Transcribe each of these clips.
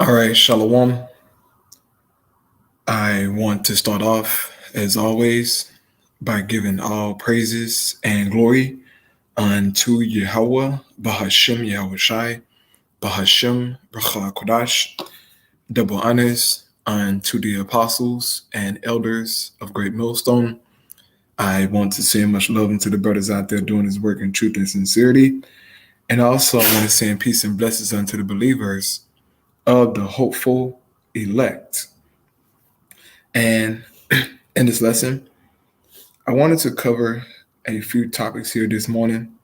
All right, Shalom. I want to start off, as always, by giving all praises and glory unto Yahweh, Bahashem Yahushai, Bahashem Bracha Kodash, double honors unto the apostles and elders of Great Millstone. I want to say much love unto the brothers out there doing this work in truth and sincerity. And also, I want to say peace and blessings unto the believers of the hopeful elect. And in this lesson, I wanted to cover a few topics here this morning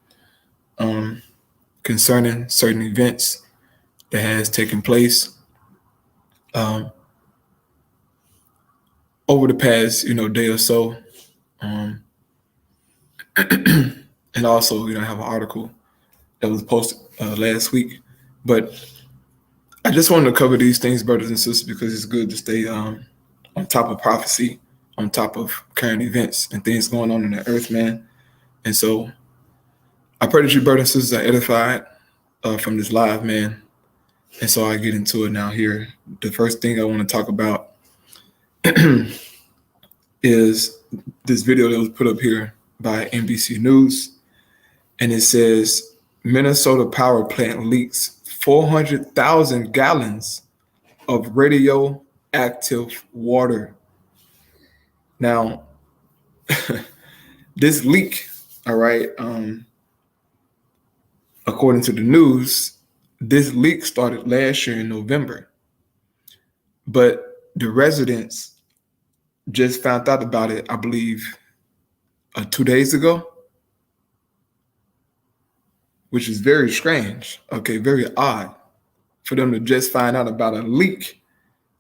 concerning certain events that has taken place over the past, day or so. And also, I have an article that was posted last week. But I just wanted to cover these things, brothers and sisters, because it's good to stay on top of prophecy, on top of current events and things going on in the earth, man. And so I pray that you, brothers and sisters, are edified from this live, man. And so I get into it now here. The first thing I want to talk about is this video that was put up here by NBC News. And it says, Minnesota power plant leaks 400,000 gallons of radioactive water. Now, this leak, all right, according to the news, this leak started last year in November. But the residents just found out about it, I believe, 2 days ago, which is very strange, okay, very odd for them to just find out about a leak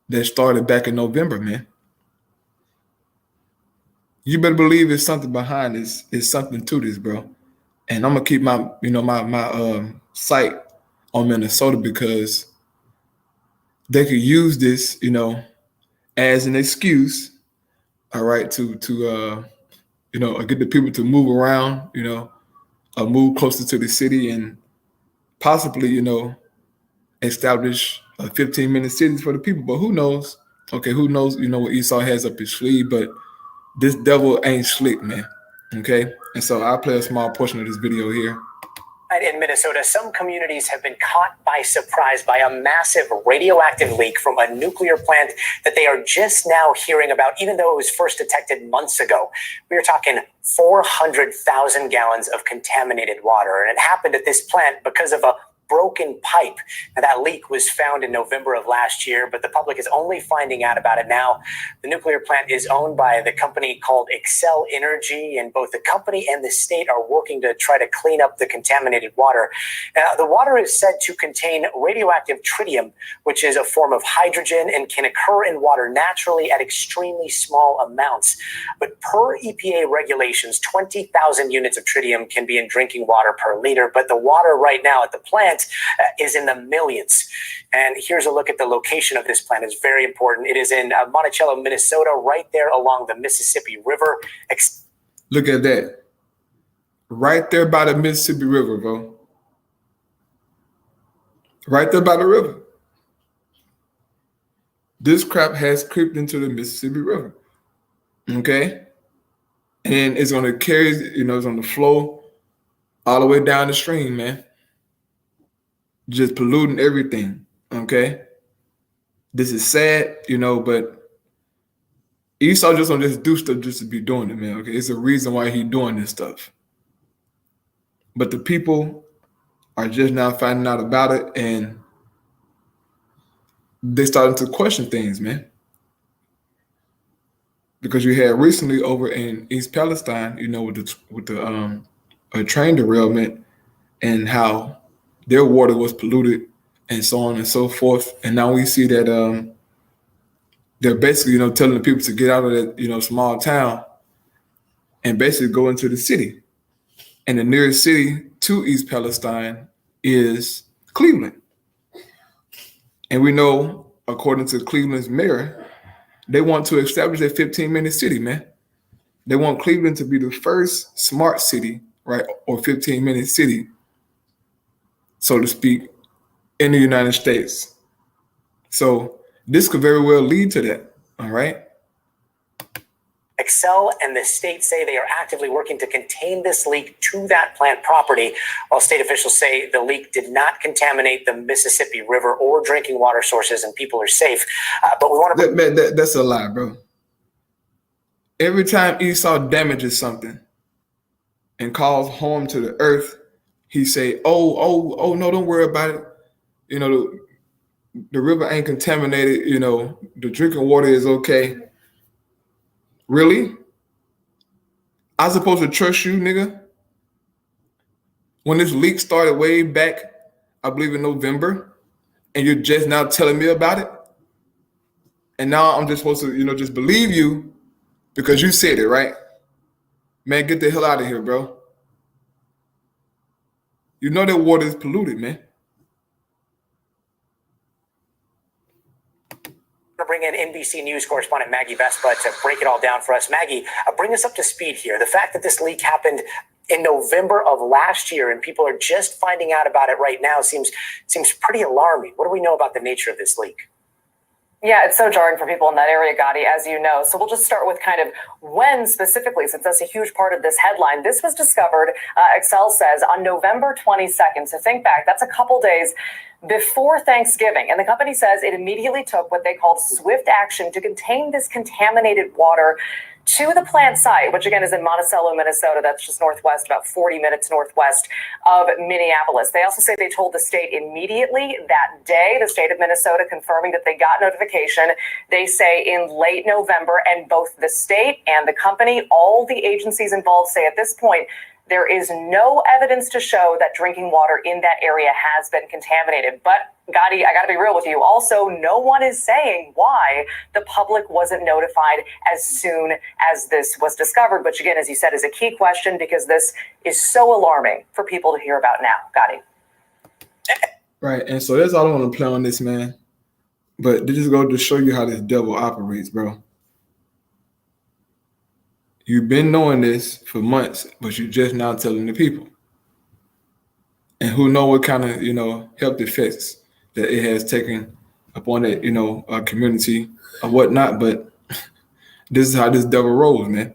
that started back in November, man. You better believe there's something behind this. There's something to this, bro. And I'm gonna keep my, my sight on Minnesota because they could use this, as an excuse, all right, to get the people to move around, move closer to the city and possibly, establish 15-minute cities for the people. But who knows? Okay, who knows, what Esau has up his sleeve, but this devil ain't slick, man. Okay, and so I'll play a small portion of this video here. In Minnesota, some communities have been caught by surprise by a massive radioactive leak from a nuclear plant that they are just now hearing about, even though it was first detected months ago. We are talking 400,000 gallons of contaminated water, and it happened at this plant because of a broken pipe. Now, that leak was found in November of last year, but the public is only finding out about it now. The nuclear plant is owned by the company called Excel Energy, and both the company and the state are working to try to clean up the contaminated water. The water is said to contain radioactive tritium, which is a form of hydrogen and can occur in water naturally at extremely small amounts. But per EPA regulations, 20,000 units of tritium can be in drinking water per liter, but the water right now at the plant is in the millions. And here's a look at the location of this plant. It's very important. It is in Monticello, Minnesota, right there along the Mississippi River. Look at that. Right there by the Mississippi River, bro. Right there by the river. This crap has creeped into the Mississippi River. Okay? And it's going to carry, it's on the flow all the way down the stream, man. Just polluting everything, okay? This is sad, but Esau just don't just do stuff just to be doing it, man, okay? It's a reason why he's doing this stuff. But the people are just now finding out about it, and they starting to question things, man. Because you had recently over in East Palestine, with the a train derailment and how their water was polluted and so on and so forth. And now we see that they're basically, telling the people to get out of that, small town and basically go into the city. And the nearest city to East Palestine is Cleveland. And we know, according to Cleveland's mayor, they want to establish a 15-minute city, man. They want Cleveland to be the first smart city, right, or 15-minute city, so to speak, in the United States. So this could very well lead to that. All right. Xcel and the state say they are actively working to contain this leak to that plant property, while state officials say the leak did not contaminate the Mississippi River or drinking water sources and people are safe. But we want to... That's a lie, bro. Every time Esau damages something and cause harm to the earth, he say, oh, no, don't worry about it. You know, the river ain't contaminated. You know, the drinking water is okay. Really? I supposed to trust you, nigga? When this leak started way back, I believe in November, and you're just now telling me about it? And now I'm just supposed to, you know, just believe you because you said it, right? Man, get the hell out of here, bro. You know that water is polluted, man. To bring in NBC News correspondent Maggie Vespa to break it all down for us. Maggie, bring us up to speed here. The fact that this leak happened in November of last year and people are just finding out about it right now seems pretty alarming. What do we know about the nature of this leak? Yeah, it's so jarring for people in that area, Gotti, as you know. So we'll just start with kind of when specifically, since that's a huge part of this headline. This was discovered, Xcel says, on November 22nd. So think back, that's a couple days before Thanksgiving. And the company says it immediately took what they called swift action to contain this contaminated water to the plant site, which again is in Monticello, Minnesota. That's just northwest, about 40 minutes northwest of Minneapolis. They also say they told the state immediately that day, the state of Minnesota confirming that they got notification. They say in late November, and both the state and the company, all the agencies involved say at this point, there is no evidence to show that drinking water in that area has been contaminated. But Gotti, I got to be real with you. Also, no one is saying why the public wasn't notified as soon as this was discovered, which again, as you said, is a key question because this is so alarming for people to hear about now. Gotti. Right, and so that's all I want to play on this, man. But this is going to show you how this devil operates, bro. You've been knowing this for months, but you're just now telling the people. And who know what kind of, health effects that it has taken upon that, community or whatnot. But this is how this devil rolls, man.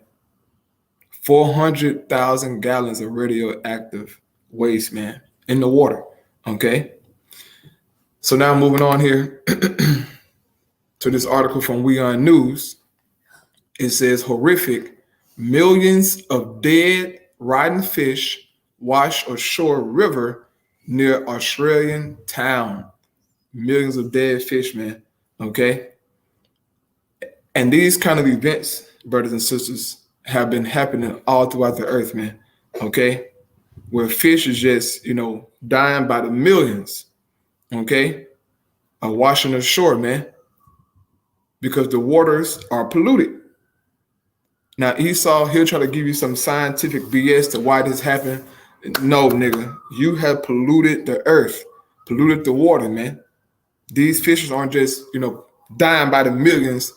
400,000 gallons of radioactive waste, man, in the water. Okay. So now moving on here to this article from We On News. It says horrific. Millions of dead, rotten fish wash ashore river near Australian town. Millions of dead fish, man. Okay. And these kind of events, brothers and sisters, have been happening all throughout the earth, man. Okay. Where fish is just, dying by the millions. Okay. Are washing ashore, man. Because the waters are polluted. Now, Esau, he'll try to give you some scientific BS to why this happened. No, nigga, you have polluted the earth, polluted the water, man. These fishes aren't just, dying by the millions,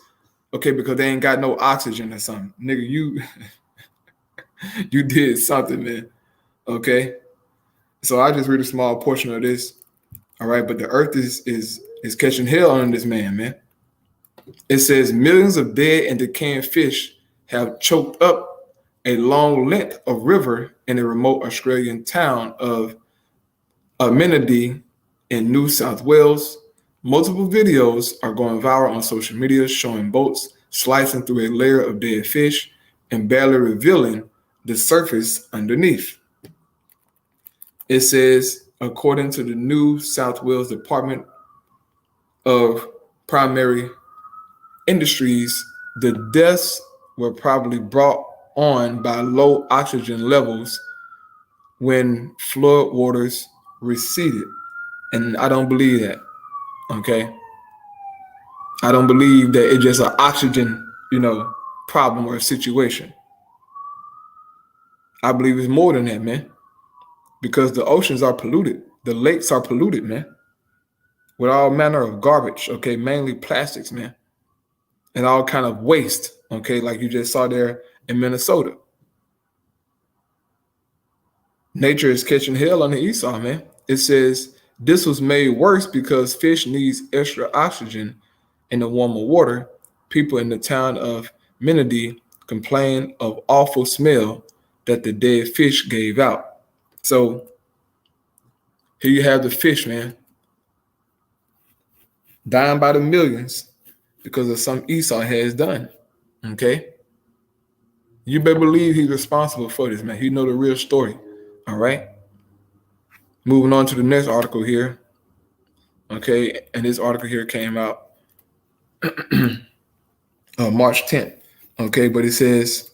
okay, because they ain't got no oxygen or something. Nigga, you did something, man, okay? So I just read a small portion of this, all right? But the earth is catching hell on this man. It says millions of dead and decaying fish have choked up a long length of river in a remote Australian town of Amenity in New South Wales. Multiple videos are going viral on social media showing boats slicing through a layer of dead fish and barely revealing the surface underneath. It says, according to the New South Wales Department of Primary Industries, the deaths were probably brought on by low oxygen levels when flood waters receded. And I don't believe that, okay? I don't believe that it's just an oxygen, problem or situation. I believe it's more than that, man. Because the oceans are polluted. The lakes are polluted, man. With all manner of garbage, okay? Mainly plastics, man. And all kind of waste, okay, like you just saw there in Minnesota. Nature is catching hell on the Esau, man. It says This was made worse because fish needs extra oxygen in the warmer water. People in the town of Menady complained of awful smell that the dead fish gave out. So here you have the fish, man, dying by the millions because of some Esau has done. Okay? You better believe he's responsible for this, man. He know the real story. All right? Moving on to the next article here. Okay, and this article here came out March 10th. Okay, but it says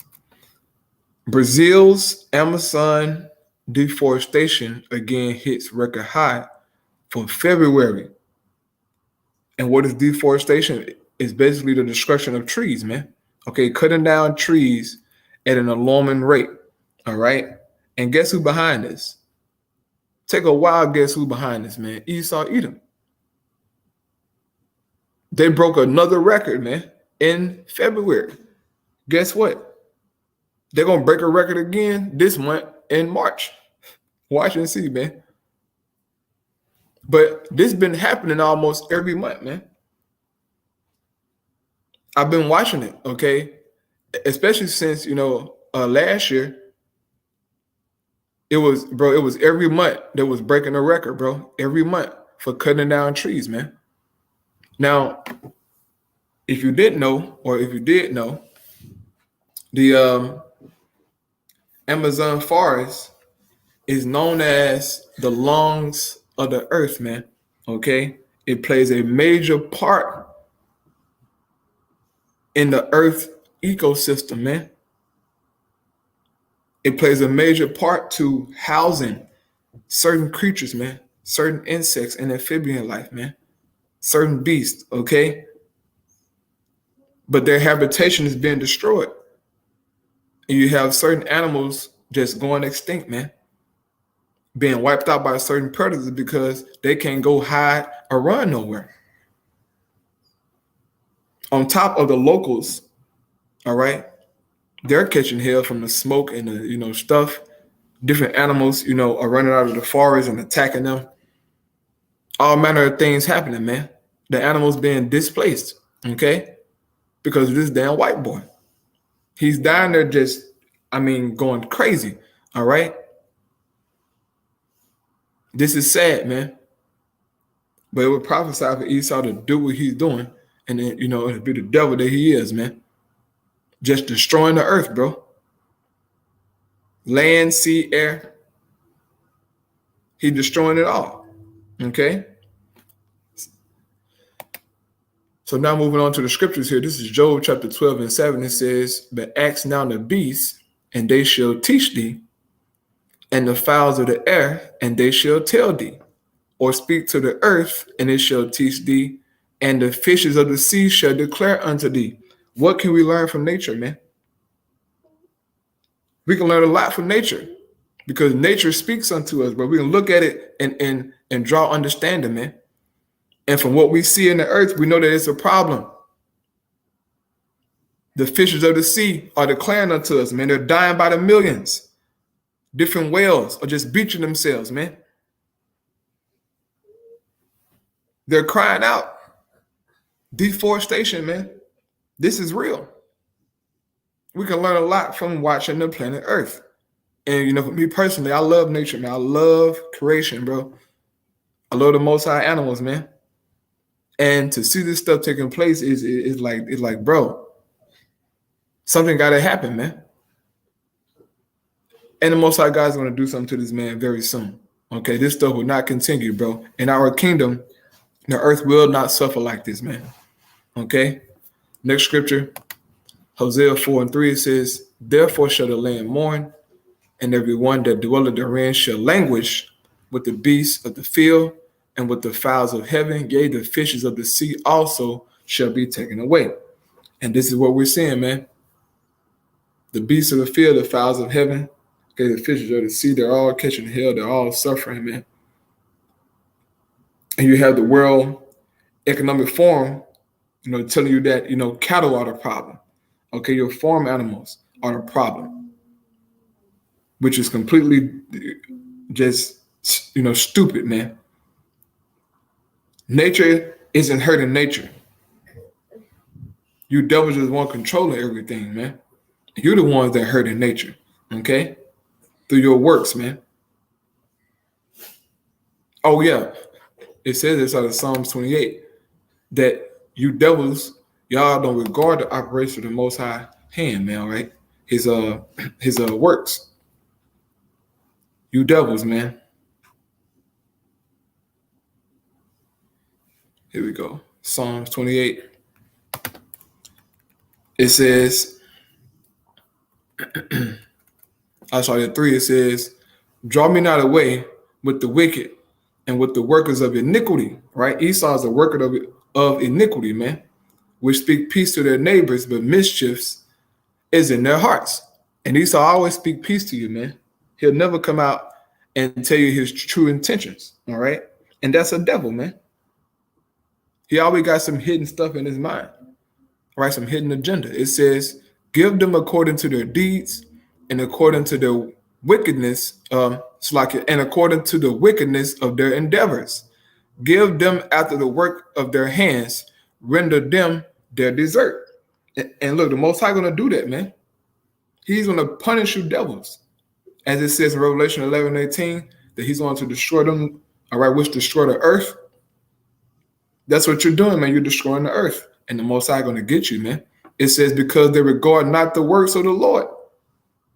Brazil's Amazon deforestation again hits record high for February. And what is deforestation? It's basically the destruction of trees, man. Okay, cutting down trees at an alarming rate. All right. And guess who behind this? Take a wild guess who behind this, man. Esau Edom. They broke another record, man, in February. Guess what? They're going to break a record again this month in March. Watch and see, man. But this been happening almost every month, man. I've been watching it, okay? Especially since, last year. It was every month that was breaking a record, bro. Every month for cutting down trees, man. Now, if you didn't know, or if you did know, the Amazon forest is known as the lungs of the earth, man. Okay? It plays a major part in the earth ecosystem, man. It plays a major part to housing certain creatures, man, certain insects and amphibian life, man, certain beasts, okay? But their habitation is being destroyed. And you have certain animals just going extinct, man, being wiped out by certain predators because they can't go hide or run nowhere. On top of the locals, all right, they're catching hell from the smoke and the, stuff. Different animals, are running out of the forest and attacking them. All manner of things happening, man. The animals being displaced, okay? Because of this damn white boy. He's down there just, going crazy, all right? This is sad, man. But it would prophesy for Esau to do what he's doing. And then, it'll be the devil that he is, man. Just destroying the earth, bro. Land, sea, air. He's destroying it all. Okay? So now moving on to the scriptures here. This is Job chapter 12 and 7. It says, "But ask now the beasts, and they shall teach thee, and the fowls of the air, and they shall tell thee. Or speak to the earth, and it shall teach thee, and the fishes of the sea shall declare unto thee." What can we learn from nature, man? We can learn a lot from nature because nature speaks unto us, but we can look at it and draw understanding, man. And from what we see in the earth, we know that it's a problem. The fishes of the sea are declaring unto us, man. They're dying by the millions. Different whales are just beaching themselves, man. They're crying out. Deforestation, man. This is real. We can learn a lot from watching the planet Earth. And, for me personally, I love nature, man. I love creation, bro. I love the Most High animals, man. And to see this stuff taking place is like, bro, something got to happen, man. And the Most High God's going to do something to this man very soon. Okay, this stuff will not continue, bro. In our kingdom, the earth will not suffer like this, man. Okay? Next scripture, Hosea 4 and 3, it says, "Therefore shall the land mourn, and every one that dwelleth therein shall languish with the beasts of the field and with the fowls of heaven. Yea, the fishes of the sea also shall be taken away." And this is what we're seeing, man. The beasts of the field, the fowls of heaven, okay, the fishes of the sea, they're all catching hell. They're all suffering, man. And you have the World Economic Forum, telling you that, cattle are the problem. Okay, your farm animals are the problem, which is completely just, stupid, man. Nature isn't hurting nature. You devils just want controlling everything, man. You're the ones that hurting nature, okay? Through your works, man. Oh yeah, it says this out of Psalms 28 that you devils, y'all don't regard the operation of the Most High hand, man. Right? His works. You devils, man. Here we go. Psalms 28. It says, I saw it 3. It says, "Draw me not away with the wicked and with the workers of iniquity." Right? Esau is the worker of iniquity, man, which speak peace to their neighbors, but mischiefs is in their hearts. And Esau always speak peace to you, man. He'll never come out and tell you his true intentions. All right. And that's a devil, man. He always got some hidden stuff in his mind. All right, some hidden agenda. It says, "Give them according to their deeds and according to their wickedness, and according to the wickedness of their endeavors. Give them after the work of their hands, render them their desert." And look, the Most High gonna do that, man. He's gonna punish you devils. As it says in Revelation 11:18, that he's going to destroy them, all right, which destroy the earth. That's what you're doing, man. You're destroying the earth. And the Most High gonna get you, man. It says, because they regard not the works of the Lord.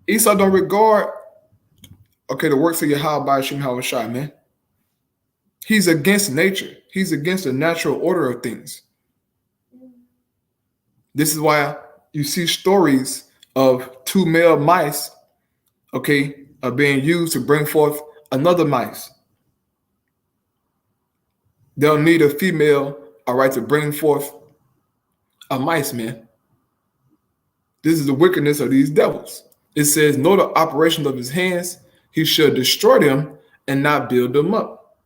Esau don't regard, okay, the works of Yahweh by Hashem Hawashai, man. He's against nature. He's against the natural order of things. This is why you see stories of 2 male mice, okay, are being used to bring forth another mice. They'll need a female, all right, to bring forth a mice, man. This is the wickedness of these devils. It says, "Know the operations of his hands, he shall destroy them and not build them up."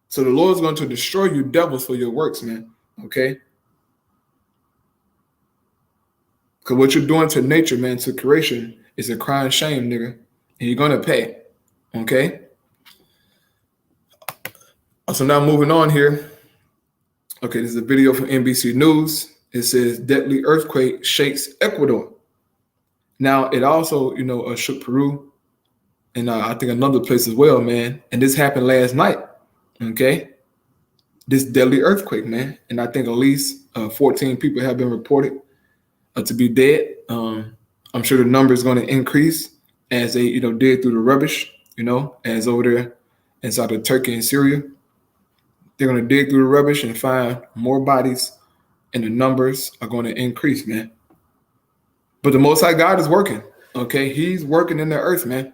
So the Lord is going to destroy you devils for your works, man. Okay? Because what you're doing to nature, man, to creation, is a crying shame, nigga. And you're going to pay. Okay? So now moving on here. Okay, this is a video from NBC News. It says, "Deadly earthquake shakes Ecuador." Now, it also, shook Peru and I think another place as well, man. And this happened last night, okay? This deadly earthquake, man. And I think at least 14 people have been reported to be dead. I'm sure the number is going to increase as they, dig through the rubbish, as over there inside of Turkey and Syria. They're going to dig through the rubbish and find more bodies, and the numbers are going to increase, man. But the Most High God is working, okay? He's working in the earth, man.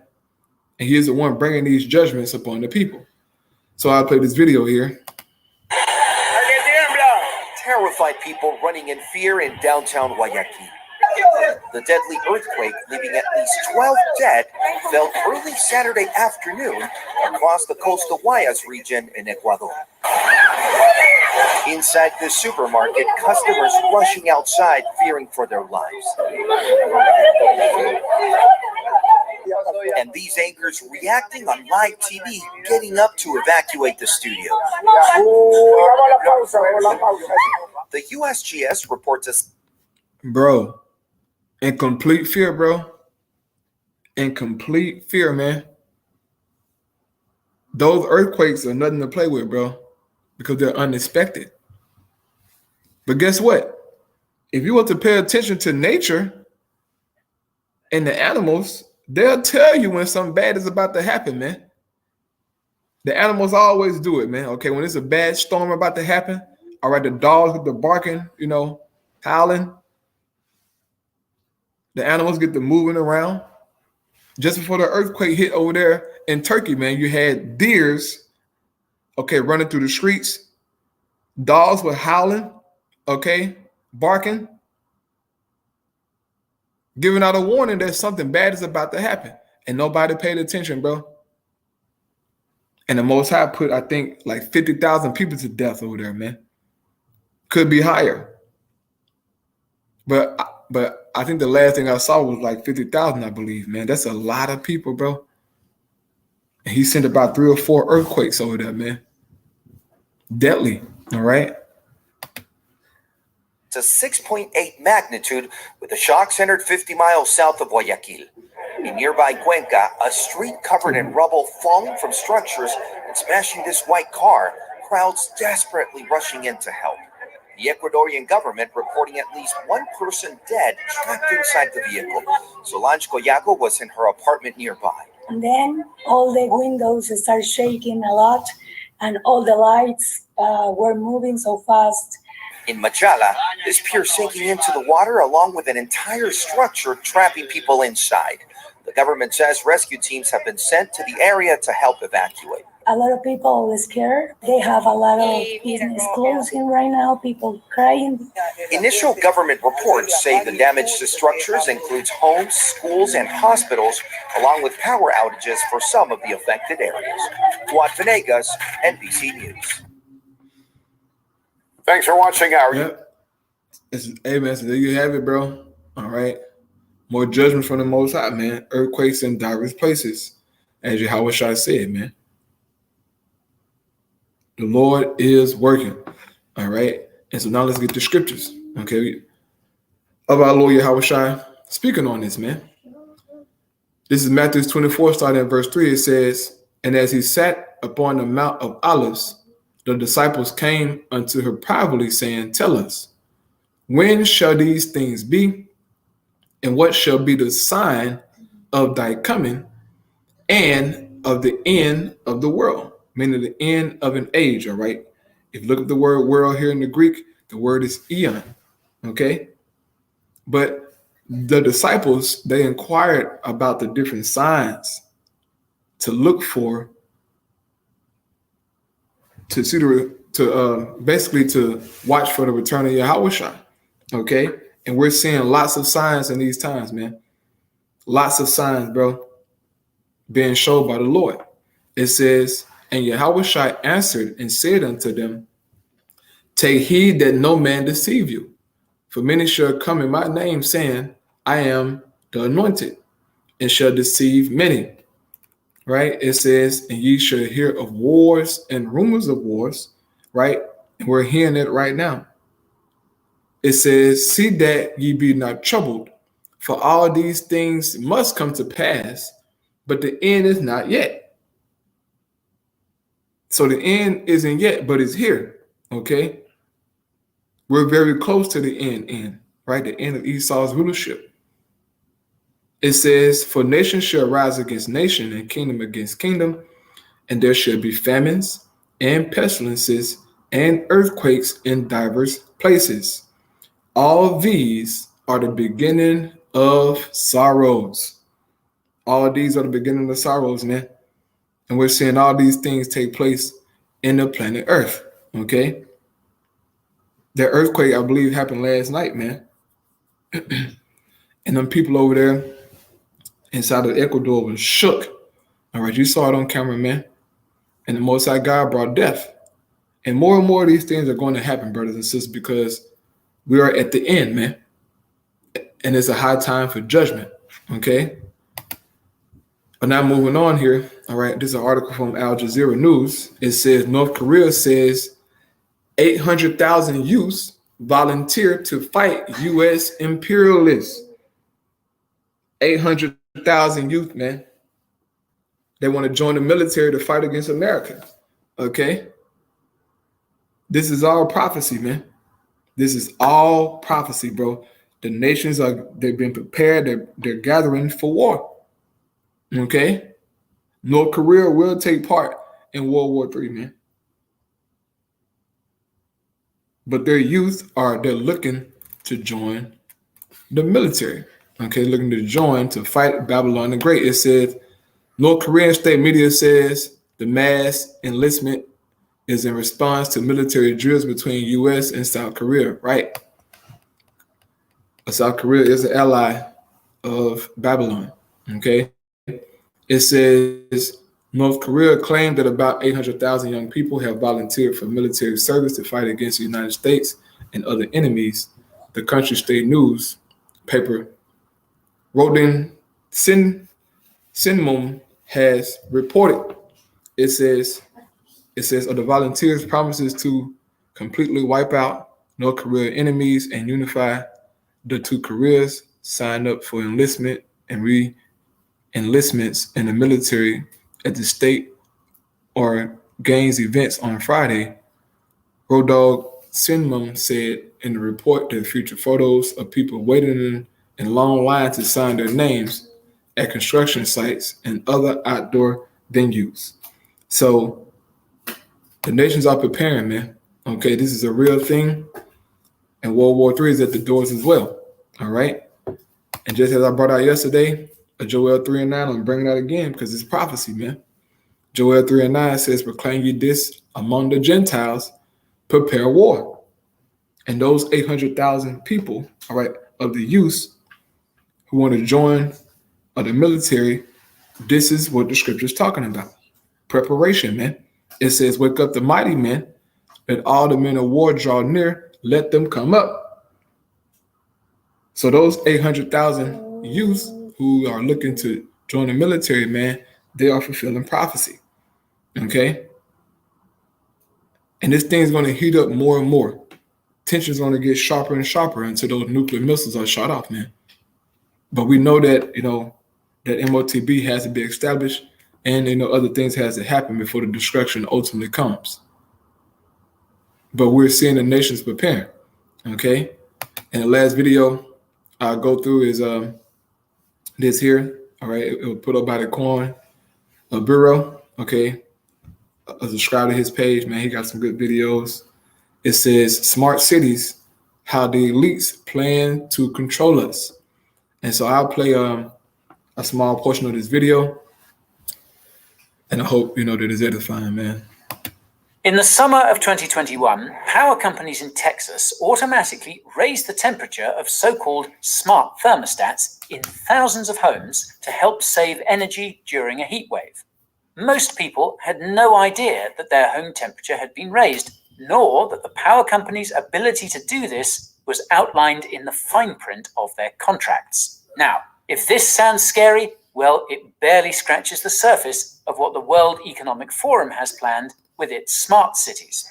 And he is the one bringing these judgments upon the people. So I'll play this video here. Terrified people running in fear in downtown Guayaquil. The deadly earthquake, leaving at least 12 dead, fell early Saturday afternoon across the coastal Guayas region in Ecuador. Inside the supermarket, customers rushing outside, fearing for their lives. And these anchors reacting on live TV, getting up to evacuate the studio. The USGS reports us. Bro, in complete fear, bro. In complete fear, man. Those earthquakes are nothing to play with, bro, because they're unexpected. But guess what? If you want to pay attention to nature and the animals, they'll tell you when something bad is about to happen, man. The animals always do it, man. Okay, when it's a bad storm about to happen, all right, the dogs get the barking, howling. The animals get to moving around. Just before the earthquake hit over there in Turkey, man, you had deers, okay, running through the streets. Dogs were howling, okay, barking, giving out a warning that something bad is about to happen. And nobody paid attention, bro. And the Most High put, I think, like 50,000 people to death over there, man. Could be higher. But I think the last thing I saw was like 50,000, I believe, man. That's a lot of people, bro. And he sent about 3 or 4 earthquakes over there, man. Deadly, All right. It's a 6.8 magnitude with the shock centered 50 miles south of Guayaquil. In nearby Cuenca, a street covered in rubble falling from structures and smashing this white car, crowds desperately rushing in to help. The Ecuadorian government reporting at least one person dead trapped inside the vehicle. Solange Collago was in her apartment nearby. And then all the windows started shaking a lot, and all the lights were moving so fast. In Machala, this pier sinking into the water along with an entire structure trapping people inside. The government says rescue teams have been sent to the area to help evacuate. A lot of people are scared. They have a lot of business closing right now, people crying. Initial government reports say the damage to structures includes homes, schools, and hospitals, along with power outages for some of the affected areas. Juan Venegas, NBC News. Thanks for watching our. Yep. Hey, man, so there you have it, bro. All right. More judgment from the Most High, man. Earthquakes in diverse places. As Yahushua said, man. The Lord is working. All right. And so now let's get the scriptures. Okay. Of our Lord Yahushua speaking on this, man. This is Matthew 24, starting at verse 3. It says, "And as he sat upon the Mount of Olives, the disciples came unto her privately, saying, Tell us, when shall these things be? And what shall be the sign of thy coming and of the end of the world?" Meaning the end of an age, all right? If you look at the word world here in the Greek, the word is eon, okay? But the disciples, they inquired about the different signs to look for, to see basically to watch for the return of Yahushua, okay? And we're seeing lots of signs in these times, man. Lots of signs, bro, being showed by the Lord. It says, "And Yahushua answered and said unto them, Take heed that no man deceive you. For many shall come in my name, saying, I am the anointed, and shall deceive many." Right? It says, "And ye shall hear of wars and rumors of wars." Right? And we're hearing it right now. It says, "See that ye be not troubled, for all these things must come to pass, but the end is not yet." So the end isn't yet, but it's here. Okay? We're very close to the end, right? The end of Esau's rulership. It says, "For nation shall rise against nation, and kingdom against kingdom, and there shall be famines and pestilences and earthquakes in diverse places. All these are the beginning of sorrows." All these are the beginning of sorrows, man. And we're seeing all these things take place in the planet Earth, okay? The earthquake, I believe, happened last night, man. And them people over there inside of Ecuador was shook. All right, you saw it on camera, man. And the Most High God brought death. And more of these things are going to happen, brothers and sisters, because we are at the end, man. And it's a high time for judgment, okay? But now moving on here, all right, this is an article from Al Jazeera News. It says North Korea says 800,000 youths volunteer to fight U.S. imperialists. 800,000 youth, man. They want to join the military to fight against America, okay? This is all prophecy, man. This is all prophecy, bro. The nations they've been prepared. They're gathering for war. Okay? North Korea will take part in World War III, man. But their youth they're looking to join the military. Okay, looking to join to fight Babylon the Great. It says, North Korean state media says the mass enlistment is in response to military drills between U.S. and South Korea, right? South Korea is an ally of Babylon, okay? It says North Korea claimed that about 800,000 young people have volunteered for military service to fight against the United States and other enemies. The country state news paper Rodin Sinmum has reported. It says of the volunteers' promises to completely wipe out North Korea enemies and unify the two Koreas, sign up for enlistment and re-enlistments in the military at the state or gains events on Friday. Road Dogg Sinmum said in the report that future photos of people waiting in long lines to sign their names at construction sites and other outdoor venues. So the nations are preparing, man. Okay, this is a real thing. And World War III is at the doors as well. All right. And just as I brought out yesterday, Joel 3:9, I'm bringing that again because it's prophecy, man. Joel 3:9 says, proclaim ye this among the Gentiles, prepare war. And those 800,000 people, all right, of the youth who want to join the military, this is what the scripture is talking about. Preparation, man. It says, wake up the mighty men, let all the men of war draw near, let them come up. So those 800,000 youths who are looking to join the military, man, they are fulfilling prophecy. Okay? And this thing's going to heat up more and more. Tension's going to get sharper and sharper until those nuclear missiles are shot off, man. But we know that, that MOTB has to be established and, other things has to happen before the destruction ultimately comes. But we're seeing the nations preparing, okay? And the last video I'll go through is this here, all right? It was put up by the Coin Bureau, okay? Subscribe to his page, man. He got some good videos. It says, smart cities, how the elites plan to control us. And so I'll play a small portion of this video. And I hope, that it's edifying, man. In the summer of 2021, power companies in Texas automatically raised the temperature of so-called smart thermostats in thousands of homes to help save energy during a heat wave. Most people had no idea that their home temperature had been raised, nor that the power company's ability to do this was outlined in the fine print of their contracts. Now, if this sounds scary, well, it barely scratches the surface of what the World Economic Forum has planned with its smart cities.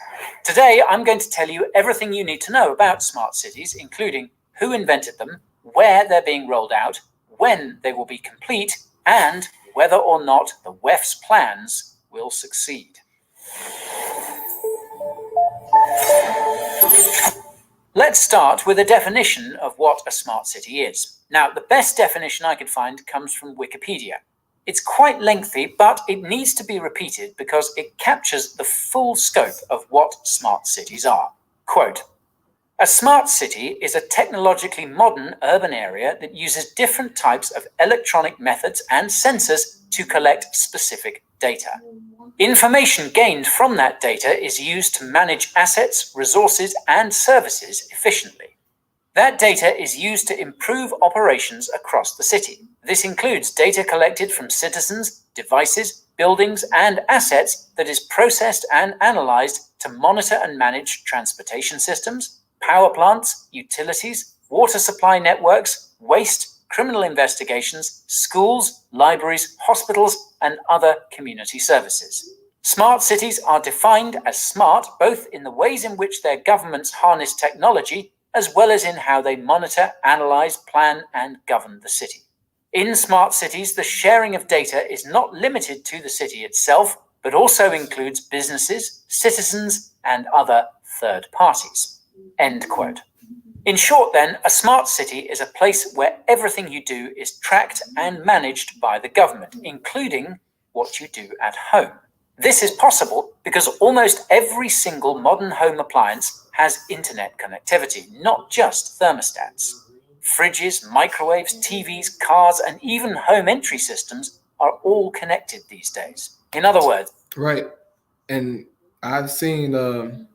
Today, I'm going to tell you everything you need to know about smart cities, including who invented them, where they're being rolled out, when they will be complete, and whether or not the WEF's plans will succeed. Let's start with a definition of what a smart city is. Now, the best definition I could find comes from Wikipedia. It's quite lengthy, but it needs to be repeated because it captures the full scope of what smart cities are. Quote, a smart city is a technologically modern urban area that uses different types of electronic methods and sensors to collect specific data. Information gained from that data is used to manage assets, resources, and services efficiently. That data is used to improve operations across the city. This includes data collected from citizens, devices, buildings, and assets that is processed and analyzed to monitor and manage transportation systems, power plants, utilities, water supply networks, waste, criminal investigations, schools, libraries, hospitals, and other community services. Smart cities are defined as smart both in the ways in which their governments harness technology as well as in how they monitor, analyze, plan, and govern the city. In smart cities, the sharing of data is not limited to the city itself, but also includes businesses, citizens, and other third parties. End quote. In short, then, a smart city is a place where everything you do is tracked and managed by the government, including what you do at home. This is possible because almost every single modern home appliance has internet connectivity, not just thermostats. Fridges, microwaves, TVs, cars, and even home entry systems are all connected these days. In other words, right. And I've seen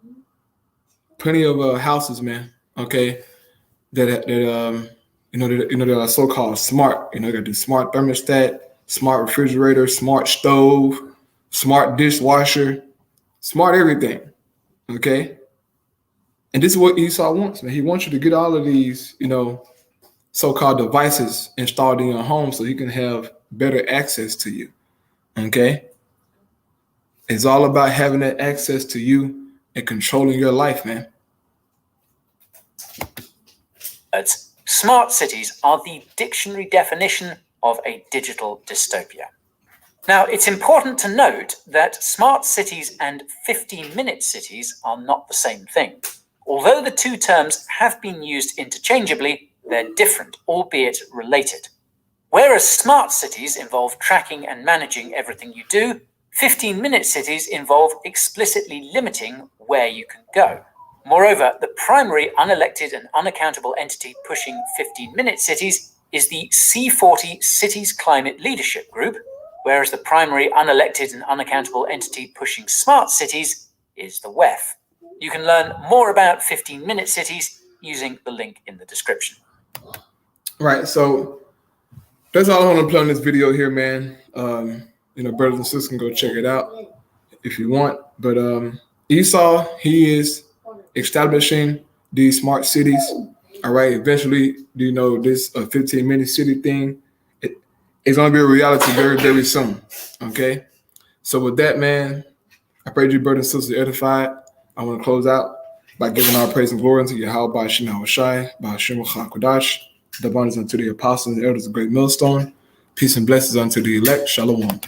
plenty of houses, man. Okay, that are so-called smart. You got the smart thermostat, smart refrigerator, smart stove, smart dishwasher, smart everything. Okay. And this is what Esau wants, man. He wants you to get all of these, so-called devices installed in your home so he can have better access to you. Okay? It's all about having that access to you and controlling your life, man. Smart cities are the dictionary definition of a digital dystopia. Now, it's important to note that smart cities and 15-minute cities are not the same thing. Although the two terms have been used interchangeably, they're different, albeit related. Whereas smart cities involve tracking and managing everything you do, 15-minute cities involve explicitly limiting where you can go. Moreover, the primary unelected and unaccountable entity pushing 15-minute cities is the C40 Cities Climate Leadership Group, whereas the primary unelected and unaccountable entity pushing smart cities is the WEF. You can learn more about 15-minute cities using the link in the description. Right, so that's all I want to play on this video here, man. Brothers and sisters can go check it out if you want. But Esau, he is establishing these smart cities. All right, eventually, this 15-minute city thing, it's going to be a reality very, very soon. Okay, so with that, man, I pray you brothers and sisters are edified. I want to close out by giving our praise and glory unto Yahweh, by Hashem Yahushai, by Hashem Kodash, the abundance unto the apostles and elders of Great Millstone. Peace and blessings unto the elect. Shalom.